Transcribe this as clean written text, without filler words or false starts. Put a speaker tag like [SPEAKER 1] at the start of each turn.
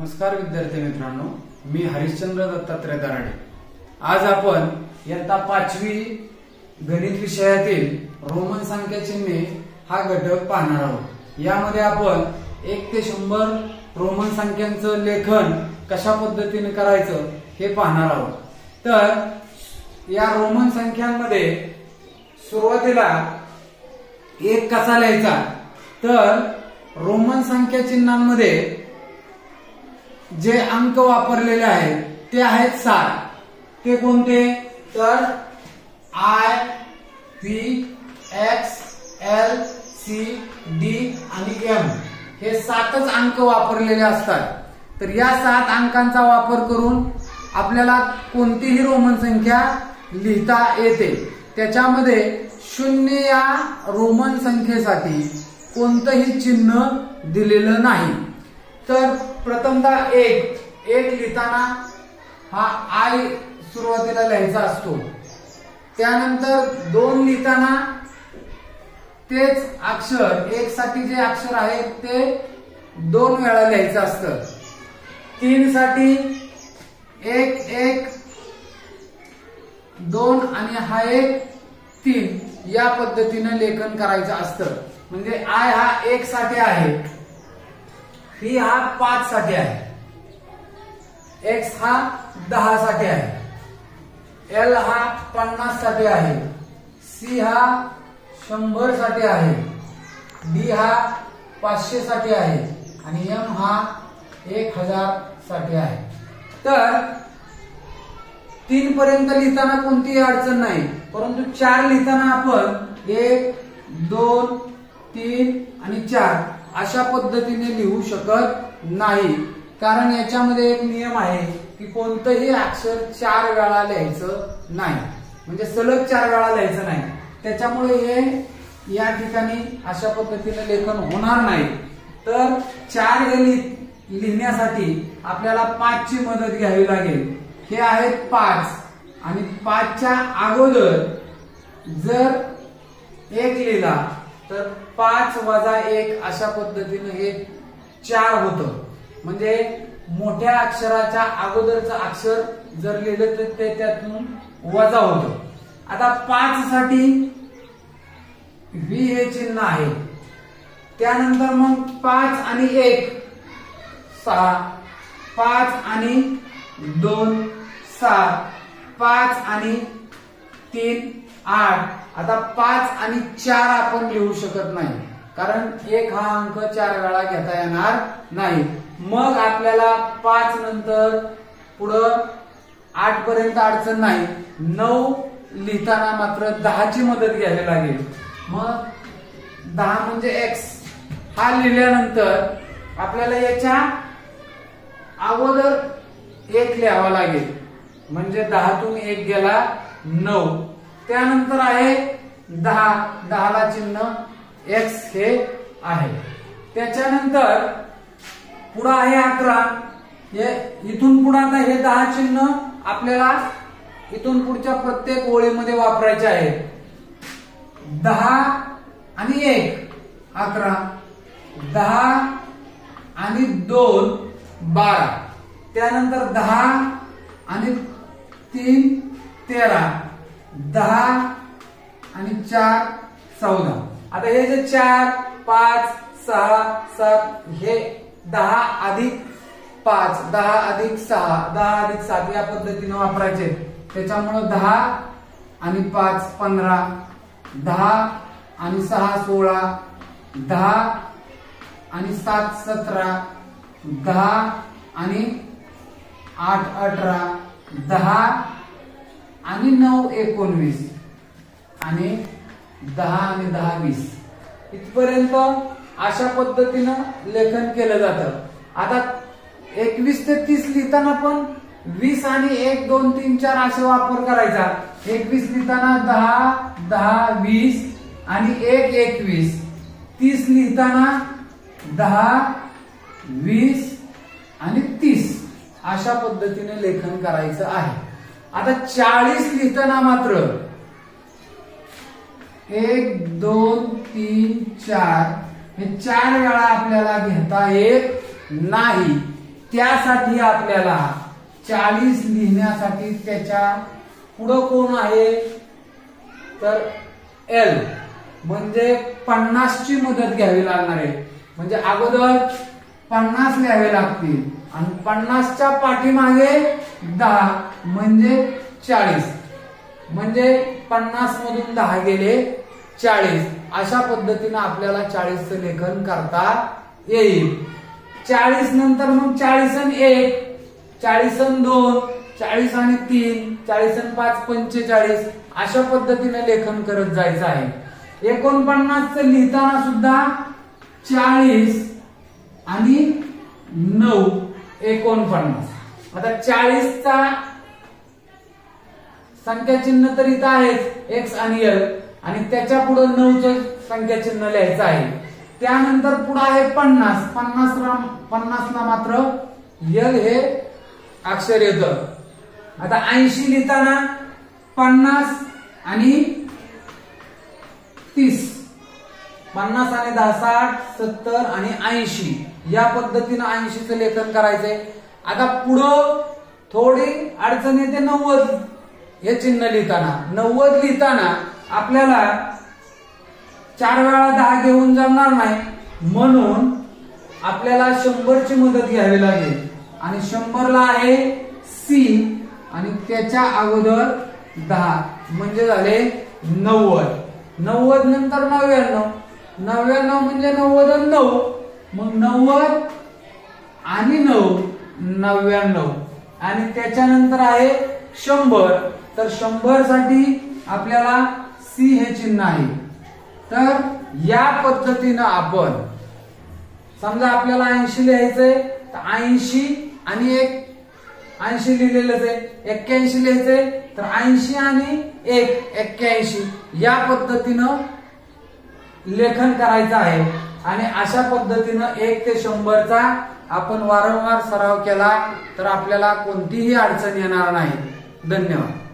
[SPEAKER 1] नमस्कार विद्यार्थी मित्रांनो, मी हरिश्चंद्र दत्तात्रय दराडे। आज आपण इयत्ता 5वी गणित विषयातील रोमन संख्या चिन्हे हा घटक पाहणार आहोत। यामध्ये आपण 1 ते 100 रोमन संख्यांचं लेखन कशा पद्धतीने करायचं हे पाहणार आहोत। तर या रोमन संख्यांमध्ये सुरुवातीला 1 कसा लिहायचा, तर रोमन संख्या चिन्हांमध्ये जे अंक वापरलेले आहेत ते आहेत 7। ते कोणते, तर I, P, X, L, C, D आणि M हे 7च अंक वापरलेले असतात। तर या 7 अंकांचा वापर करून आपल्याला कोणतीही रोमन संख्या लिहिता येते। त्याच्यामध्ये 0 या रोमन संख्येसाठी कोणतंही चिन्ह दिलेलं नाही। तर प्रथमतः 1 लिहिताना हा I सुरुवातीला लिहायचा असतो। त्यानंतर 2 लिहिताना तेच अक्षर 1 साठी जे अक्षर आहे ते 2 वेळा लिहायचं असतं। 3 साठी 1 1 2 आणि हा 1 3 या पद्धतीने लेखन करायचं असतं। म्हणजे I हा 1 साठी आहे, V हा 5 साठी आहे, X हा 10 साठी आहे, L हा 50 साठी आहे, C हा 100 साठी आहे, D हा 500 साठी आहे आणि M हा 1000 साठी आहे। तर 3 पर्यंत लिहिताना कोणतीही अडचण नाही, परंतु 4 लिहिताना आपण 1 2 3 आणि 4 अशा पद्धतीने लिहू शकत नाही। कारण याच्यामध्ये एक नियम आहे की कोणतंही अक्षर 4 वेळा लिहायचं नाही, म्हणजे सलग 4 वेळा लिहायचं नाही। त्याच्यामुळे हे या ठिकाणी अशा पद्धतीने लेखन होणार नाही। तर 4 हे लिहिण्यासाठी आपल्याला 5 ची मदत घ्यावी लागेल। हे आहेत 5 आणि 5 च्या अगोदर जर 1 लिहिला तर 5 वजा 1 अशा पद्धतीने हे 4 होतं। म्हणजे मोठ्या अक्षराच्या अगोदरचं अक्षर जर लिहिलं तर ते त्यातून वजा होतं। आता 5 साठी V हे चिन्ह आहे। त्यानंतर मग 5 आणि 1 6, 5 आणि 2 7, 5 आणि 3 8। आता 5 आणि 4 आपण लिहू शकत नाही, कारण 1 हा अंक 4 वेळा घेता येणार नाही। मग आपल्याला 5 नंतर पुढं 8 पर्यंत अडचण नाही। 9 लिहिताना मात्र 10 ची मदत घ्यावी लागेल। मग 10 म्हणजे X हा लिहिल्यानंतर आपल्याला याच्या अगोदर 1 लिहावा लागेल, म्हणजे 10 तून 1 गेला 9। त्यानंतर आहे 10 ला चिन्ह X हे आहे। त्याच्यानंतर पुढे आहे 11। हे इथून पुढे आता हे 10 चिन्ह आपल्याला इथून पुढच्या प्रत्येक ओळीमध्ये वापरायचे आहे। 10 आणि 1 11, 10 आणि 2 12, त्यानंतर 10 आणि 3 13, 10 आणि 4 14। आता हे जे 4 5 6 7 हे 10 अधिक 5 10 अधिक 6 10 अधिक 7 या पद्धतीने वापरायचे। त्याच्यामुळे 10 आणि 5 15, 10 आणि 6 16, 10 आणि 7 17, 10 आणि 8 18, 10 आणि 9 19 आणि 10 आणि 10 20 इथपर्यंत अशा पद्धतीनं लेखन केलं जातं। आता 21 ते 30 लिहिताना पण 20 आणि 1 2 3 4 असे वापर करायचा। 21 लिहिताना 10 10 20 आणि 1 21, 30 लिहिताना 10 20 आणि 30 अशा पद्धतीने लेखन करायचं आहे। आता 40 लिहिताना मात्र 1 2 3 4 हे 4 वेळा आपल्याला घेता येत नाही। त्यासाठी आपल्याला 40 लिहिण्यासाठी त्याच्या पुढं कोण आहे तर एल म्हणजे 50 ची मदत घ्यावी लागणार आहे. म्हणजे अगोदर 50 लिहावे लागतील आणि 50च्या पाठीमागे 10 म्हणजे 40 म्हणजे 50 मधून 10 गेले 40. अशा पद्धतीने आपल्याला 40चं लेखन करता येईल. 40 नंतर मग 40 आणि 1, 40 आणि 2, 40 आणि 3, 40 आणि 5 45 अशा पद्धतीने लेखन करत जायचं आहे. 49चं लिहिताना सुद्धा 40 आणि 9 49. आता 40चा संख्या चिन्ह तर इथं आहेच एक्स आणि एल आणि त्याच्या पुढे 9चं संख्या चिन्ह लिहायचं आहे. त्यानंतर पुढे आहे 50. 50ला मात्र एल हे अक्षर येतं. आता 80 लिहिताना 50 आणि 30, 50 आणि 10 60 70 आणि 80 या पद्धतीने 80चं लेखन करायचंय. आता पुढं थोडी अडचण येते 90 हे चिन्ह लिहिताना. 90 लिहिताना आपल्याला 4 वेळा 10 घेऊन जमणार नाही म्हणून आपल्याला 100ची मदत घ्यावी लागेल आणि 100ला आहे सी आणि त्याच्या अगोदर 10 म्हणजे झाले 90. 90 नंतर 99, 99 म्हणजे 90 आणि 9 मग 90 आणि 9 99 आणि त्याच्यानंतर आहे 100. तर 100 साठी आपल्याला सी हे चिन्ह आहे. तर या पद्धतीनं आपण समजा आपल्याला 80 लिहायचंय तर 80 आणि 80 लिहिलेलंच आहे. 81 लिहायचंय तर 80 आणि 81 या पद्धतीनं लेखन करायचं आहे. आणि अशा पद्धतीनं 1 ते 100चा आपण वारंवार सराव केला तर आपल्याला कोणतीही अडचण येणार नाही. धन्यवाद.